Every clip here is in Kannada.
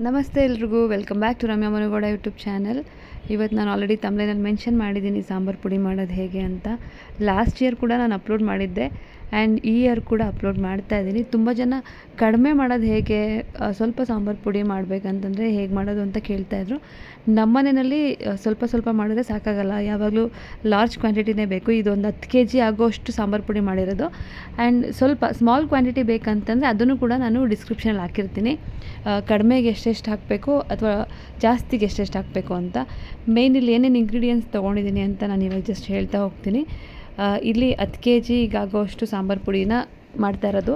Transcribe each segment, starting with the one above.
ನಮಸ್ತೆ ಎಲ್ರಿಗೂ, welcome back to Ramya Manugowda YouTube channel. ಇವತ್ತು ನಾನು ಆಲ್ರೆಡಿ ತಮ್ಲೈನಲ್ಲಿ ಮೆನ್ಷನ್ ಮಾಡಿದ್ದೀನಿ ಸಾಂಬಾರು ಪುಡಿ ಮಾಡೋದು ಹೇಗೆ ಅಂತ. ಲಾಸ್ಟ್ ಇಯರ್ ಕೂಡ ನಾನು ಅಪ್ಲೋಡ್ ಮಾಡಿದ್ದೆ ಆ್ಯಂಡ್ ಈ ಇಯರ್ ಕೂಡ ಅಪ್ಲೋಡ್ ಮಾಡ್ತಾ ಇದ್ದೀನಿ. ತುಂಬ ಜನ ಕಡಿಮೆ ಮಾಡೋದು ಹೇಗೆ, ಸ್ವಲ್ಪ ಸಾಂಬಾರು ಪುಡಿ ಮಾಡಬೇಕಂತಂದರೆ ಹೇಗೆ ಮಾಡೋದು ಅಂತ ಕೇಳ್ತಾಯಿದ್ರು. ನಮ್ಮ ಮನೆಯಲ್ಲಿ ಸ್ವಲ್ಪ ಸ್ವಲ್ಪ ಮಾಡಿದ್ರೆ ಸಾಕಾಗಲ್ಲ, ಯಾವಾಗಲೂ ಲಾರ್ಜ್ ಕ್ವಾಂಟಿಟಿನೇ ಬೇಕು. ಇದೊಂದು 10 kg ಆಗೋಷ್ಟು ಸಾಂಬಾರು ಪುಡಿ ಮಾಡಿರೋದು. ಆ್ಯಂಡ್ ಸ್ವಲ್ಪ ಸ್ಮಾಲ್ ಕ್ವಾಂಟಿಟಿ ಬೇಕಂತಂದರೆ ಅದನ್ನು ಕೂಡ ನಾನು ಡಿಸ್ಕ್ರಿಪ್ಷನಲ್ಲಿ ಹಾಕಿರ್ತೀನಿ, ಕಡಿಮೆಗೆ ಎಷ್ಟೆಷ್ಟು ಹಾಕಬೇಕು ಅಥವಾ ಜಾಸ್ತಿಗೆ ಎಷ್ಟೆಷ್ಟು ಹಾಕಬೇಕು ಅಂತ. ಮೇಯ್ನ್ ಇಲ್ಲಿ ಏನೇನು ಇಂಗ್ರೀಡಿಯೆಂಟ್ಸ್ ತೊಗೊಂಡಿದ್ದೀನಿ ಅಂತ ನಾನು ಇವಾಗ ಜಸ್ಟ್ ಹೇಳ್ತಾ ಹೋಗ್ತೀನಿ. ಇಲ್ಲಿ 10 kg ಆಗೋಷ್ಟು ಸಾಂಬಾರು ಪುಡಿನ ಮಾಡ್ತಾ ಇರೋದು.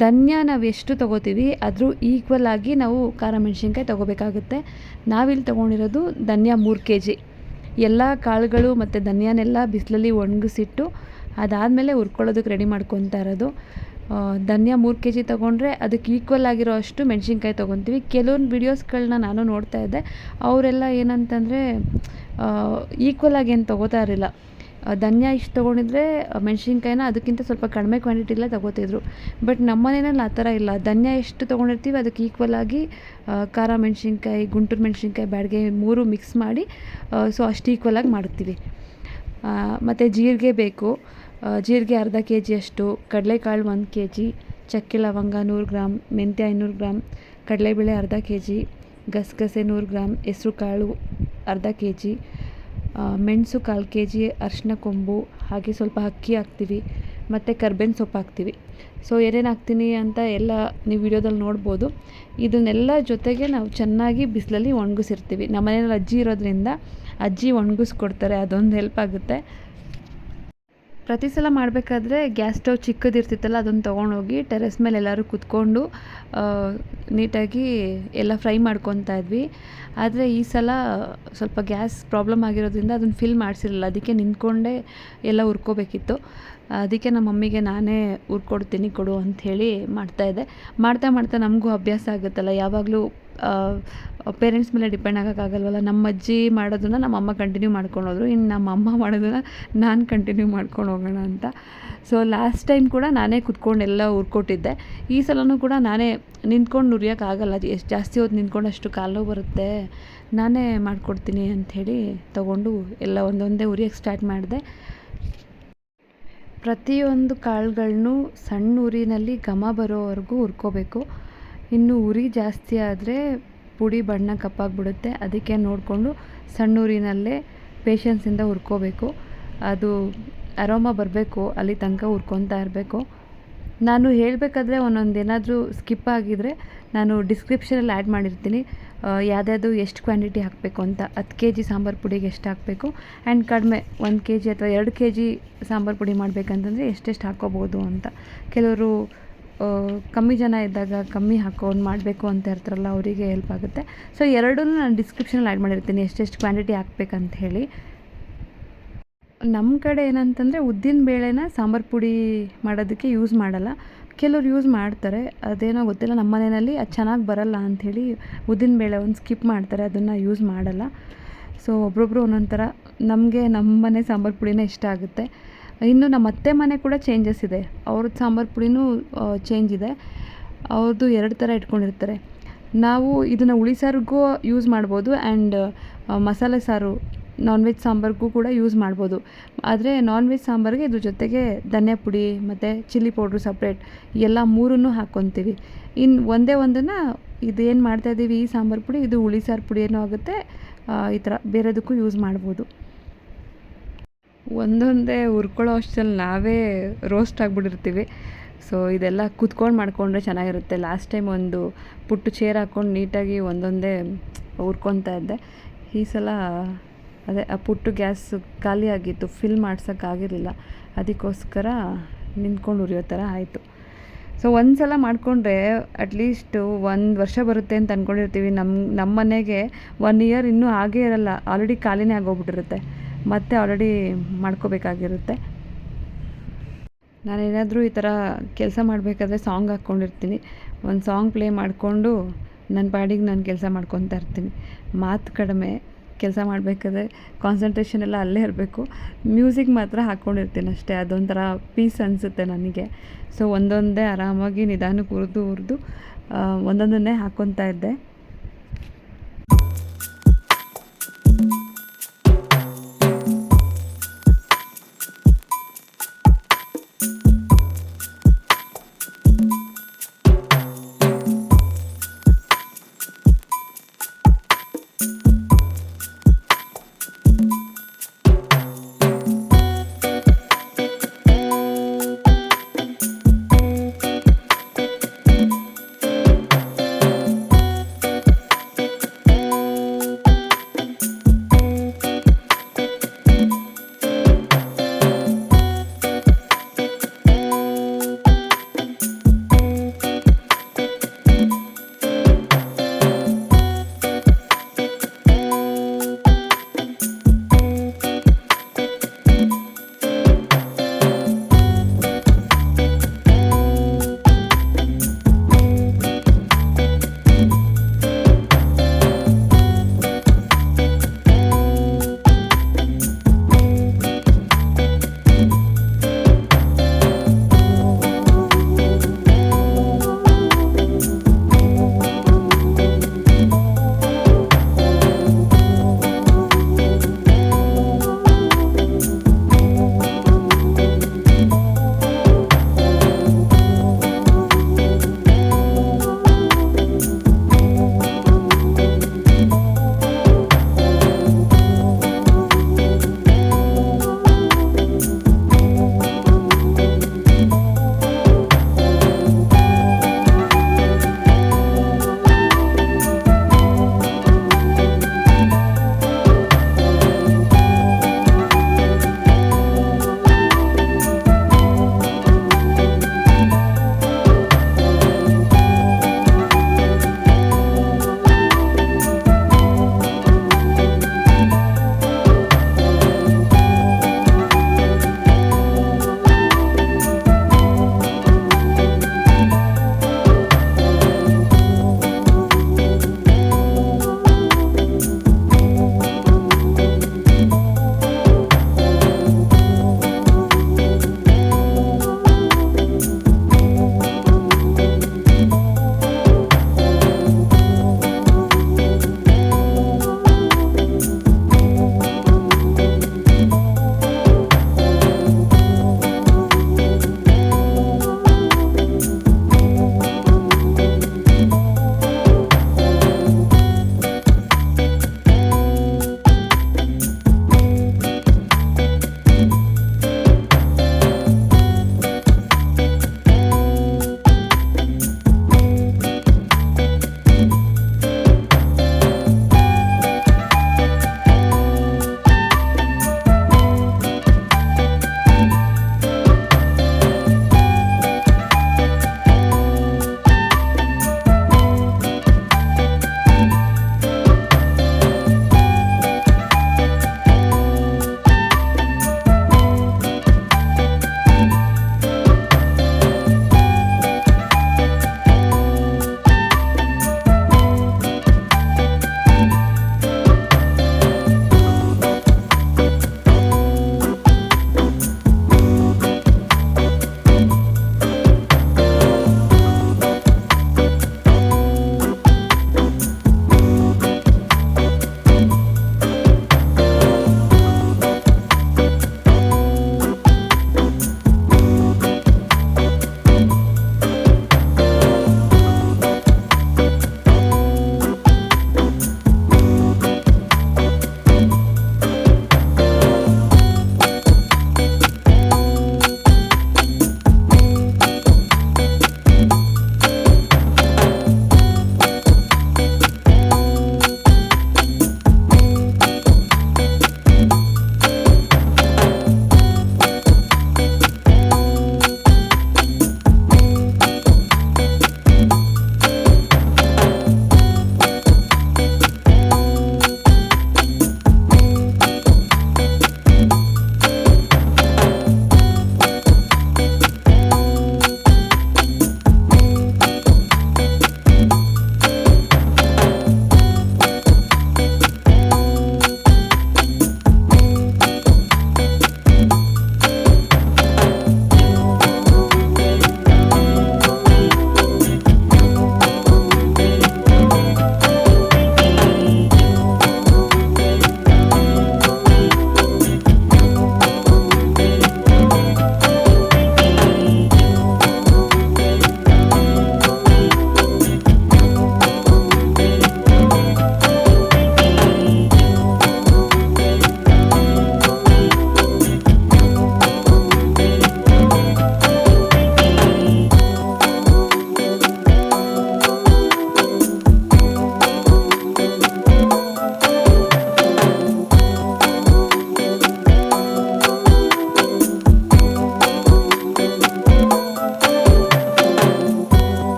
ಧನ್ಯ ನಾವು ಎಷ್ಟು ತೊಗೋತೀವಿ ಅದ್ರ ಈಕ್ವಲ್ ಆಗಿ ನಾವು ಖಾರ ಮೆಣಸಿನ್ಕಾಯಿ ತೊಗೋಬೇಕಾಗುತ್ತೆ. ನಾವಿಲ್ಲಿ ತೊಗೊಂಡಿರೋದು ಧನ್ಯ 3 kg. ಎಲ್ಲ ಕಾಳುಗಳು ಮತ್ತು ಧನ್ಯನೆಲ್ಲ ಬಿಸಿಲಲ್ಲಿ ಒಣಗಿಸಿಟ್ಟು ಅದಾದಮೇಲೆ ಹುರ್ಕೊಳ್ಳೋದಕ್ಕೆ ರೆಡಿ ಮಾಡ್ಕೊತಾ ಇರೋದು. ಧನ್ಯ 3 kg ತೊಗೊಂಡ್ರೆ ಅದಕ್ಕೆ ಈಕ್ವಲ್ ಆಗಿರೋ ಅಷ್ಟು ಮೆಣಸಿನ್ಕಾಯಿ ತೊಗೊತೀವಿ. ಕೆಲವೊಂದು ವೀಡಿಯೋಸ್ಗಳನ್ನ ನಾನು ನೋಡ್ತಾ ಇದ್ದೆ, ಅವರೆಲ್ಲ ಏನಂತಂದರೆ ಈಕ್ವಲ್ ಆಗಿ ಏನು ತೊಗೋತಾ ಇರಲಿಲ್ಲ. ಧನ್ಯ ಇಷ್ಟು ತೊಗೊಂಡಿದ್ರೆ ಮೆಣಸಿನ್ಕಾಯಿನ ಅದಕ್ಕಿಂತ ಸ್ವಲ್ಪ ಕಡಿಮೆ ಕ್ವಾಂಟಿಟಿಲೇ ತೊಗೋತಿದ್ರು. ಬಟ್ ನಮ್ಮ ಮನೆಯಲ್ಲಿ ಆ ಥರ ಇಲ್ಲ. ಧನ್ಯ ಎಷ್ಟು ತೊಗೊಂಡಿರ್ತೀವಿ ಅದಕ್ಕೆ ಈಕ್ವಲ್ ಆಗಿ ಖಾರ ಮೆಣಸಿನ್ಕಾಯಿ, ಗುಂಟೂರು ಮೆಣಸಿನ್ಕಾಯಿ, ಬ್ಯಾಡಗೆ 3 ಮಿಕ್ಸ್ ಮಾಡಿ ಸೊ ಅಷ್ಟು ಈಕ್ವಲ್ ಆಗಿ ಮಾಡ್ತೀವಿ. ಮತ್ತು ಜೀರಿಗೆ ಬೇಕು. ಜೀರಿಗೆ ಅರ್ಧ kg ಅಷ್ಟು, ಕಡಲೆಕಾಳು 1 kg, ಚಕ್ಕೆ ಲವಂಗ 100 ಗ್ರಾಮ್, ಮೆಂತ್ಯ 500 ಗ್ರಾಮ್, ಕಡಲೆಬೇಳೆ ಅರ್ಧ kg, ಗಸಗಸೆ 100 ಗ್ರಾಮ್, ಹೆಸ್ರು ಕಾಳು ಅರ್ಧ kg, ಮೆಣಸು 1/4 kg, ಅರಿಶಿನ ಕೊಂಬು, ಹಾಗೆ ಸ್ವಲ್ಪ ಅಕ್ಕಿ ಹಾಕ್ತೀವಿ ಮತ್ತು ಕರ್ಬೇವಿನ ಸೊಪ್ಪು ಹಾಕ್ತೀವಿ. ಸೊ ಏನೇನು ಹಾಕ್ತೀನಿ ಅಂತ ಎಲ್ಲ ನೀವು ವಿಡಿಯೋದಲ್ಲಿ ನೋಡ್ಬೋದು. ಇದನ್ನೆಲ್ಲ ಜೊತೆಗೆ ನಾವು ಚೆನ್ನಾಗಿ ಬಿಸಿಲಲ್ಲಿ ಒಣಗಿಸಿರ್ತೀವಿ. ನಮ್ಮ ಮನೆಯಲ್ಲಿ ಅಜ್ಜಿ ಇರೋದ್ರಿಂದ ಅಜ್ಜಿ ಒಣಗಿಸ್ಕೊಡ್ತಾರೆ, ಅದೊಂದು ಹೆಲ್ಪ್ ಆಗುತ್ತೆ. ಪ್ರತಿ ಸಲ ಮಾಡಬೇಕಾದ್ರೆ ಗ್ಯಾಸ್ ಸ್ಟವ್ ಚಿಕ್ಕದಿರ್ತಿತ್ತಲ್ಲ, ಅದನ್ನು ತೊಗೊಂಡೋಗಿ ಟೆರೆಸ್ ಮೇಲೆ ಎಲ್ಲರೂ ಕೂತ್ಕೊಂಡು ನೀಟಾಗಿ ಎಲ್ಲ ಫ್ರೈ ಮಾಡ್ಕೊತಾ ಇದ್ವಿ. ಆದರೆ ಈ ಸಲ ಸ್ವಲ್ಪ ಗ್ಯಾಸ್ ಪ್ರಾಬ್ಲಮ್ ಆಗಿರೋದ್ರಿಂದ ಅದನ್ನು ಫಿಲ್ ಮಾಡಿಸಿರಲಿಲ್ಲ, ಅದಕ್ಕೆ ನಿಂತ್ಕೊಂಡೇ ಎಲ್ಲ ಹುರ್ಕೋಬೇಕಿತ್ತು. ಅದಕ್ಕೆ ನಮ್ಮ ಮಮ್ಮಿಗೆ ನಾನೇ ಹುರ್ಕೊಡ್ತೀನಿ ಕೊಡು ಅಂಥೇಳಿ ಮಾಡ್ತಾಯಿದ್ದೆ. ಮಾಡ್ತಾ ಮಾಡ್ತಾ ನಮಗೂ ಅಭ್ಯಾಸ ಆಗುತ್ತಲ್ಲ, ಯಾವಾಗಲೂ ಪೇರೆಂಟ್ಸ್ ಮೇಲೆ ಡಿಪೆಂಡ್ ಆಗೋಕ್ಕಾಗಲ್ವಲ್ಲ. ನಮ್ಮ ಅಜ್ಜಿ ಮಾಡೋದನ್ನು ನಮ್ಮ ಅಮ್ಮ ಕಂಟಿನ್ಯೂ ಮಾಡ್ಕೊಂಡು ಹೋದರು, ಇನ್ನು ನಮ್ಮ ಅಮ್ಮ ಮಾಡೋದನ್ನು ನಾನು ಕಂಟಿನ್ಯೂ ಮಾಡ್ಕೊಂಡು ಹೋಗೋಣ ಅಂತ. ಸೊ ಲಾಸ್ಟ್ ಟೈಮ್ ಕೂಡ ನಾನೇ ಕುತ್ಕೊಂಡು ಎಲ್ಲ ಹುರ್ಕೊಟ್ಟಿದ್ದೆ. ಈ ಸಲವೂ ಕೂಡ ನಾನೇ ನಿಂತ್ಕೊಂಡು ಹುರಿಯೋಕ್ಕಾಗಲ್ಲ, ಎಷ್ಟು ಜಾಸ್ತಿ ಹೊತ್ತು ನಿಂತ್ಕೊಂಡು ಅಷ್ಟು ಕಾಲು ನೋವು ಬರುತ್ತೆ, ನಾನೇ ಮಾಡಿಕೊಡ್ತೀನಿ ಅಂಥೇಳಿ ತೊಗೊಂಡು ಎಲ್ಲ ಒಂದೊಂದೇ ಹುರಿಯೋಕ್ಕೆ ಸ್ಟಾರ್ಟ್ ಮಾಡಿದೆ. ಪ್ರತಿಯೊಂದು ಕಾಳುಗಳನ್ನೂ ಸಣ್ಣ ಉರಿನಲ್ಲಿ ಘಮ ಬರೋವರೆಗೂ ಹುರ್ಕೋಬೇಕು. ಇನ್ನು ಉರಿ ಜಾಸ್ತಿ ಆದರೆ ಪುಡಿ ಬಣ್ಣ ಕಪ್ಪಾಗಿಬಿಡುತ್ತೆ, ಅದಕ್ಕೆ ನೋಡಿಕೊಂಡು ಸಣ್ಣ ಉರಿನಲ್ಲೇ ಪೇಷನ್ಸಿಂದ ಹುರ್ಕೋಬೇಕು. ಅದು ಅರೋಮಾ ಬರಬೇಕು, ಅಲ್ಲಿ ತನಕ ಹುರ್ಕೊತಾ ಇರಬೇಕು. ನಾನು ಹೇಳಬೇಕಾದ್ರೆ ಒಂದೊಂದು ಏನಾದರೂ ಸ್ಕಿಪ್ ಆಗಿದರೆ ನಾನು ಡಿಸ್ಕ್ರಿಪ್ಷನಲ್ಲಿ ಆ್ಯಡ್ ಮಾಡಿರ್ತೀನಿ, ಯಾವ್ದು ಎಷ್ಟು ಕ್ವಾಂಟಿಟಿ ಹಾಕಬೇಕು ಅಂತ. 10 kg ಸಾಂಬಾರು ಪುಡಿಗೆ ಎಷ್ಟು ಹಾಕಬೇಕು, ಆ್ಯಂಡ್ ಕಡಿಮೆ 1 kg ಅಥವಾ 2 kg ಸಾಂಬಾರು ಪುಡಿ ಮಾಡಬೇಕಂತಂದರೆ ಎಷ್ಟೆಷ್ಟು ಹಾಕ್ಕೋಬೋದು ಅಂತ. ಕೆಲವರು ಕಮ್ಮಿ ಜನ ಇದ್ದಾಗ ಕಮ್ಮಿ ಹಾಕೊಂಡು ಮಾಡಬೇಕು ಅಂತ ಇರ್ತಾರಲ್ಲ, ಅವರಿಗೆ ಹೆಲ್ಪ್ ಆಗುತ್ತೆ. ಸೊ ಎರಡನ್ನೂ ನಾನು ಡಿಸ್ಕ್ರಿಪ್ಷನಲ್ಲಿ ಆ್ಯಡ್ ಮಾಡಿರ್ತೀನಿ, ಎಷ್ಟೆಷ್ಟು ಕ್ವಾಂಟಿಟಿ ಹಾಕ್ಬೇಕಂತ ಹೇಳಿ. ನಮ್ಮ ಕಡೆ ಏನಂತಂದರೆ ಉದ್ದಿನ ಬೇಳೆನ ಸಾಂಬಾರು ಪುಡಿ ಮಾಡೋದಕ್ಕೆ ಯೂಸ್ ಮಾಡಲ್ಲ, ಕೆಲವ್ರು ಯೂಸ್ ಮಾಡ್ತಾರೆ, ಅದೇನೋ ಗೊತ್ತಿಲ್ಲ. ನಮ್ಮ ಮನೆಯಲ್ಲಿ ಅದು ಚೆನ್ನಾಗಿ ಬರಲ್ಲ ಅಂಥೇಳಿ ಉದ್ದಿನ ಬೇಳೆ ಒಂದು ಸ್ಕಿಪ್ ಮಾಡ್ತಾರೆ, ಅದನ್ನು ಯೂಸ್ ಮಾಡಲ್ಲ. ಸೊ ಒಬ್ರೊಬ್ರು ಒಂದೊಂದು ಥರ. ನಮಗೆ ನಮ್ಮ ಮನೆ ಸಾಂಬಾರು ಪುಡಿನೇ ಇಷ್ಟ ಆಗುತ್ತೆ. ಇನ್ನು ನಮ್ಮ ಅತ್ತೆ ಮನೆ ಕೂಡ ಚೇಂಜಸ್ ಇದೆ, ಅವ್ರದ್ದು ಸಾಂಬಾರು ಪುಡಿನೂ ಚೇಂಜ್ ಇದೆ. ಅವ್ರದ್ದು 2 ಥರ ಇಟ್ಕೊಂಡಿರ್ತಾರೆ. ನಾವು ಇದನ್ನು ಹುಳಿ ಸಾರಿಗೂ ಯೂಸ್ ಮಾಡ್ಬೋದು, ಆ್ಯಂಡ್ ಮಸಾಲೆ ಸಾರು ನಾನ್ ವೆಜ್ ಸಾಂಬಾರಿಗೂ ಕೂಡ ಯೂಸ್ ಮಾಡ್ಬೋದು. ಆದರೆ ನಾನ್ ವೆಜ್ ಸಾಂಬಾರಿಗೆ ಇದ್ರ ಜೊತೆಗೆ ಧನಿಯಾ ಪುಡಿ ಮತ್ತು ಚಿಲ್ಲಿ ಪೌಡ್ರು ಸಪ್ರೇಟ್ ಎಲ್ಲ 3 ಹಾಕ್ಕೊತೀವಿ. ಇನ್ನು ಒಂದೇ ಒಂದನ್ನು ಇದೇನು ಮಾಡ್ತಾಯಿದ್ದೀವಿ ಈ ಸಾಂಬಾರು ಪುಡಿ, ಇದು ಹುಳಿ ಸಾರು ಪುಡಿ ಏನೋ ಆಗುತ್ತೆ, ಈ ಥರ ಬೇರೆದಕ್ಕೂ ಯೂಸ್ ಮಾಡ್ಬೋದು. ಒಂದೊಂದೇ ಹುರ್ಕೊಳ್ಳೋ ಅಷ್ಟರಲ್ಲಿ ನಾವೇ ರೋಸ್ಟ್ ಆಗಿಬಿಟ್ಟಿರ್ತೀವಿ. ಸೊ ಇದೆಲ್ಲ ಕೂತ್ಕೊಂಡು ಮಾಡಿಕೊಂಡ್ರೆ ಚೆನ್ನಾಗಿರುತ್ತೆ. ಲಾಸ್ಟ್ ಟೈಮ್ ಒಂದು ಪುಟ್ಟು ಚೇರ್ ಹಾಕ್ಕೊಂಡು ನೀಟಾಗಿ ಒಂದೊಂದೇ ಹುರ್ಕೊತಾ ಇದ್ದೆ. ಈ ಸಲ ಅದೇ ಆ ಪುಟ್ಟು ಗ್ಯಾಸ್ ಖಾಲಿ ಆಗಿತ್ತು, ಫಿಲ್ ಮಾಡ್ಸೋಕ್ಕಾಗಿರಲಿಲ್ಲ, ಅದಕ್ಕೋಸ್ಕರ ನಿಂತ್ಕೊಂಡು ಹುರಿಯೋ ಥರ ಆಯಿತು. ಸೊ ಒಂದು ಸಲ ಮಾಡಿಕೊಂಡ್ರೆ ಅಟ್ಲೀಸ್ಟು 1 ವರ್ಷ ಬರುತ್ತೆ ಅಂತ ಅಂದ್ಕೊಂಡಿರ್ತೀವಿ. ನಮ್ಮ ಮನೆಗೆ 1 ಇಯರ್ ಇನ್ನೂ ಹಾಗೇ ಇರಲ್ಲ, ಆಲ್ರೆಡಿ ಖಾಲಿನೇ ಆಗೋಗ್ಬಿಟ್ಟಿರುತ್ತೆ, ಮತ್ತೆ ಆಲ್ರೆಡಿ ಮಾಡ್ಕೋಬೇಕಾಗಿರುತ್ತೆ. ನಾನೇನಾದರೂ ಈ ಥರ ಕೆಲಸ ಮಾಡಬೇಕಾದ್ರೆ ಸಾಂಗ್ ಹಾಕ್ಕೊಂಡಿರ್ತೀನಿ, ಒಂದು ಸಾಂಗ್ ಪ್ಲೇ ಮಾಡಿಕೊಂಡು ನನ್ನ ಪಾಡಿಗೆ ನಾನು ಕೆಲಸ ಮಾಡ್ಕೊತಾ ಇರ್ತೀನಿ. ಮಾತು ಕಡಿಮೆ, ಕೆಲಸ ಮಾಡಬೇಕಾದ್ರೆ ಕಾನ್ಸಂಟ್ರೇಷನ್ ಎಲ್ಲ ಅಲ್ಲೇ ಇರಬೇಕು. ಮ್ಯೂಸಿಕ್ ಮಾತ್ರ ಹಾಕ್ಕೊಂಡಿರ್ತೀನಿ ಅಷ್ಟೇ, ಅದೊಂಥರ ಪೀಸ್ ಅನಿಸುತ್ತೆ ನನಗೆ. ಸೊ ಒಂದೊಂದೇ ಆರಾಮಾಗಿ ನಿಧಾನಕ್ಕೆ ಹುರಿದು ಒಂದೊಂದನ್ನೇ ಹಾಕ್ಕೊತಾ ಇದ್ದೆ.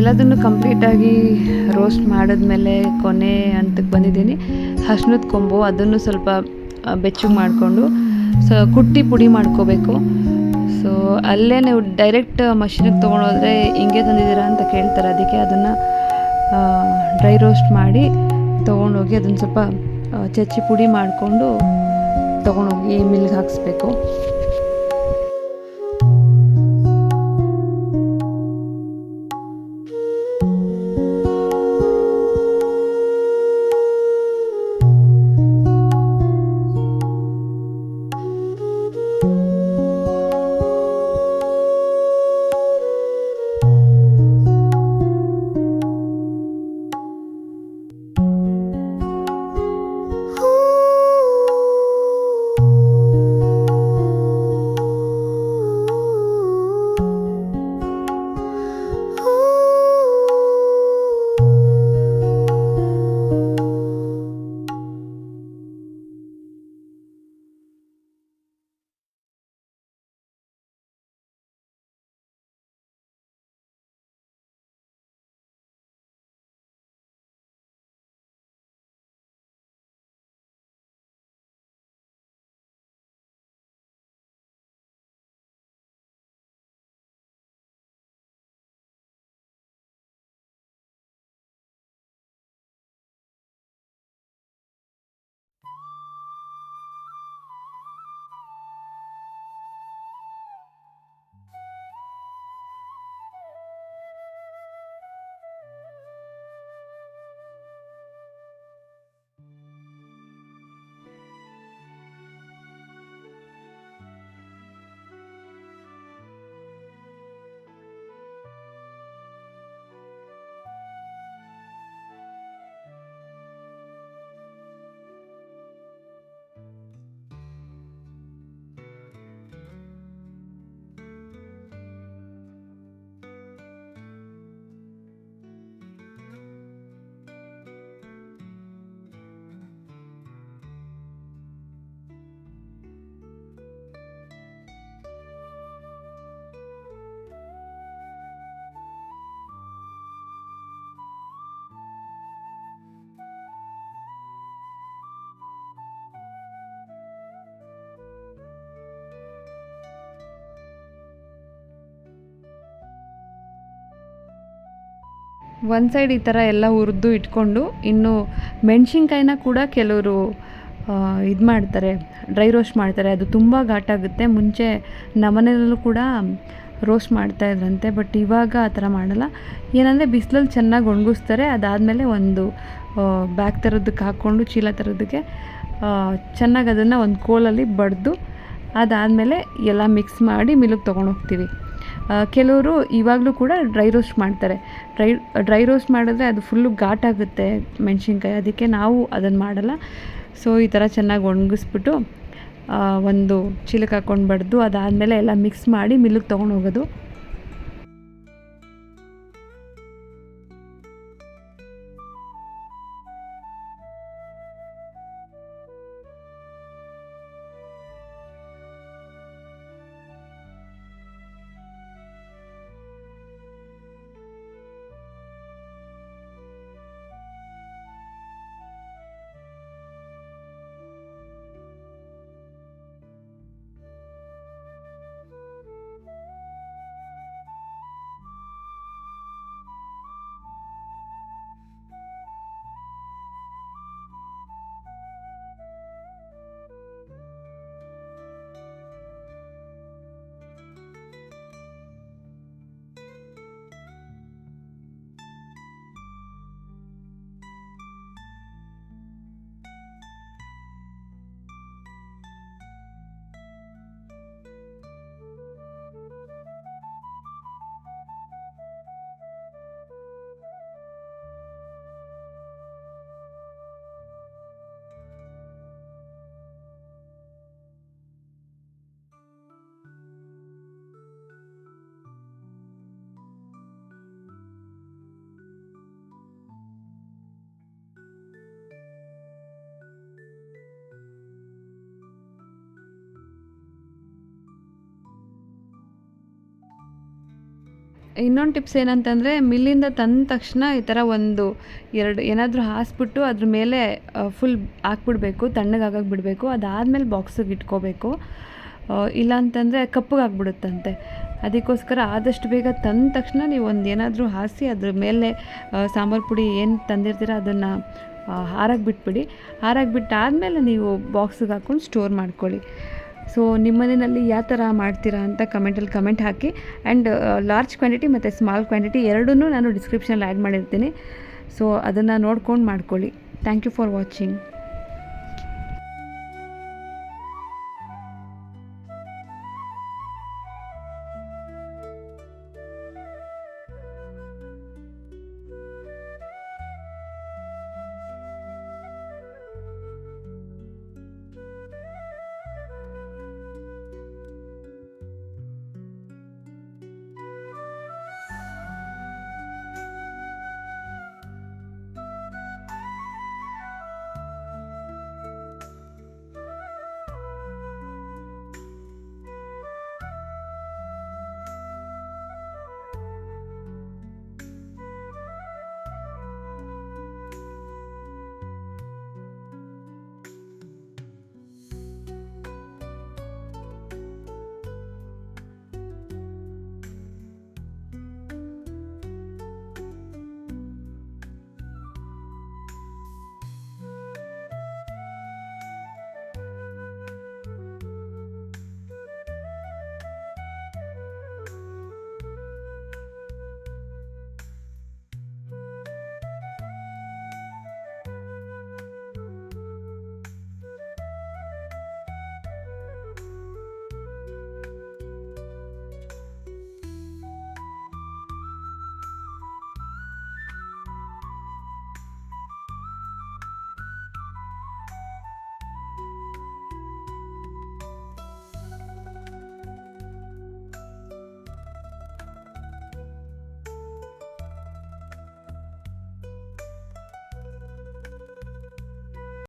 ಎಲ್ಲದನ್ನು ಕಂಪ್ಲೀಟಾಗಿ ರೋಸ್ಟ್ ಮಾಡಿದ್ಮೇಲೆ ಕೊನೆ ಹಂತಕ್ಕೆ ಬಂದಿದ್ದೀನಿ. ಅರ್ಶಿನದ ಕೊಂಬು ಅದನ್ನು ಸ್ವಲ್ಪ ಬೆಚ್ಚಗೆ ಮಾಡಿಕೊಂಡು ಕುಟ್ಟಿ ಪುಡಿ ಮಾಡ್ಕೋಬೇಕು. ಸೊ ಅಲ್ಲೇ ನೀವು ಡೈರೆಕ್ಟ್ ಮಷಿನಿಗೆ ತೊಗೊಂಡೋದ್ರೆ ಹಿಂಗೆ ತಂದಿದ್ದೀರಾ ಅಂತ ಕೇಳ್ತಾರೆ. ಅದಕ್ಕೆ ಅದನ್ನು ಡ್ರೈ ರೋಸ್ಟ್ ಮಾಡಿ ತೊಗೊಂಡೋಗಿ ಅದನ್ನು ಸ್ವಲ್ಪ ಚಚ್ಚಿ ಪುಡಿ ಮಾಡಿಕೊಂಡು ತೊಗೊಂಡೋಗಿ ಮಿಲ್ಗೆ ಹಾಕಿಸ್ಬೇಕು. ಒಂದು ಸೈಡ್ ಈ ಥರ ಎಲ್ಲ ಹುರಿದು ಇಟ್ಕೊಂಡು, ಇನ್ನು ಮೆಣಸಿನ್ಕಾಯಿನ ಕೂಡ ಕೆಲವರು ಇದು ಮಾಡ್ತಾರೆ, ಡ್ರೈ ರೋಸ್ಟ್ ಮಾಡ್ತಾರೆ. ಅದು ತುಂಬ ಘಾಟಾಗುತ್ತೆ. ಮುಂಚೆ ನಮ್ಮನೆಯಲ್ಲೂ ಕೂಡ ರೋಸ್ಟ್ ಮಾಡ್ತಾಯಿದ್ರಂತೆ, ಬಟ್ ಇವಾಗ ಆ ಥರ ಮಾಡಲ್ಲ. ಏನಂದರೆ ಬಿಸಿಲಲ್ಲಿ ಚೆನ್ನಾಗಿ ಒಣಗಿಸ್ತಾರೆ. ಅದಾದಮೇಲೆ ಒಂದು ಬ್ಯಾಗ್ ಥರದ್ದಕ್ಕೆ ಹಾಕ್ಕೊಂಡು, ಚೀಲ ಥರದ್ದಕ್ಕೆ ಚೆನ್ನಾಗಿ ಅದನ್ನು ಒಂದು ಕೋಲಲ್ಲಿ ಬಡಿದು, ಅದಾದಮೇಲೆ ಎಲ್ಲ ಮಿಕ್ಸ್ ಮಾಡಿ ಮಿಲ್ಲಿಗೆ ತೊಗೊಂಡೋಗ್ತೀವಿ. ಕೆಲವರು ಇವಾಗಲೂ ಕೂಡ ಡ್ರೈ ರೋಸ್ಟ್ ಮಾಡ್ತಾರೆ. ಡ್ರೈ ರೋಸ್ಟ್ ಮಾಡಿದ್ರೆ ಅದು ಫುಲ್ಲು ಘಾಟಾಗುತ್ತೆ ಮೆಣಸಿನ್ಕಾಯಿ, ಅದಕ್ಕೆ ನಾವು ಅದನ್ನು ಮಾಡಲ್ಲ. ಸೊ ಈ ಥರ ಚೆನ್ನಾಗಿ ಒಣಗಿಸ್ಬಿಟ್ಟು ಒಂದು ಚೀಲಕ್ಕೆ ಹಾಕ್ಕೊಂಡು ಬಡಿದು, ಅದಾದಮೇಲೆ ಎಲ್ಲ ಮಿಕ್ಸ್ ಮಾಡಿ ಮಿಲ್ಲಿಗೆ ತೊಗೊಂಡೋಗೋದು. ಇನ್ನೊಂದು ಟಿಪ್ಸ್ ಏನಂತಂದರೆ, ಮಿಲ್ಲಿಂದ ತಂದ ತಕ್ಷಣ ಈ ಥರ ಒಂದು 2 ಏನಾದರೂ ಹಾಸ್ಬಿಟ್ಟು ಅದ್ರ ಮೇಲೆ ಫುಲ್ ಹಾಕ್ಬಿಡ್ಬೇಕು, ತಣ್ಣಗಾಗಕ್ಕೆ ಬಿಡಬೇಕು. ಅದಾದಮೇಲೆ ಬಾಕ್ಸಿಗೆ ಇಟ್ಕೋಬೇಕು. ಇಲ್ಲ ಅಂತಂದರೆ ಕಪ್ಪಗಾಗ್ಬಿಡುತ್ತಂತೆ. ಅದಕ್ಕೋಸ್ಕರ ಆದಷ್ಟು ಬೇಗ ತಂದ ತಕ್ಷಣ ನೀವು ಒಂದು ಏನಾದರೂ ಹಾಸಿ ಅದ್ರ ಮೇಲೆ ಸಾಂಬಾರು ಪುಡಿ ಏನು ತಂದಿರ್ತೀರ ಅದನ್ನು ಹಾರಕ್ಕೆ ಬಿಟ್ಬಿಡಿ. ಹಾರಕ್ಕೆ ಬಿಟ್ಟಾದಮೇಲೆ ನೀವು ಬಾಕ್ಸಿಗೆ ಹಾಕ್ಕೊಂಡು ಸ್ಟೋರ್ ಮಾಡ್ಕೊಳ್ಳಿ. ಸೊ ನಿಮ್ಮ ಮನೆಯಲ್ಲಿ ಯಾವ ಥರ ಮಾಡ್ತೀರಾ ಅಂತ ಕಮೆಂಟಲ್ಲಿ ಕಮೆಂಟ್ ಹಾಕಿ. ಆ್ಯಂಡ್ ಲಾರ್ಜ್ ಕ್ವಾಂಟಿಟಿ ಮತ್ತು ಸ್ಮಾಲ್ ಕ್ವಾಂಟಿಟಿ ಎರಡನ್ನೂ ನಾನು ಡಿಸ್ಕ್ರಿಪ್ಷನಲ್ಲಿ ಆ್ಯಡ್ ಮಾಡಿರ್ತೀನಿ. ಸೊ ಅದನ್ನು ನೋಡ್ಕೊಂಡು ಮಾಡ್ಕೊಳ್ಳಿ. Thank you for watching.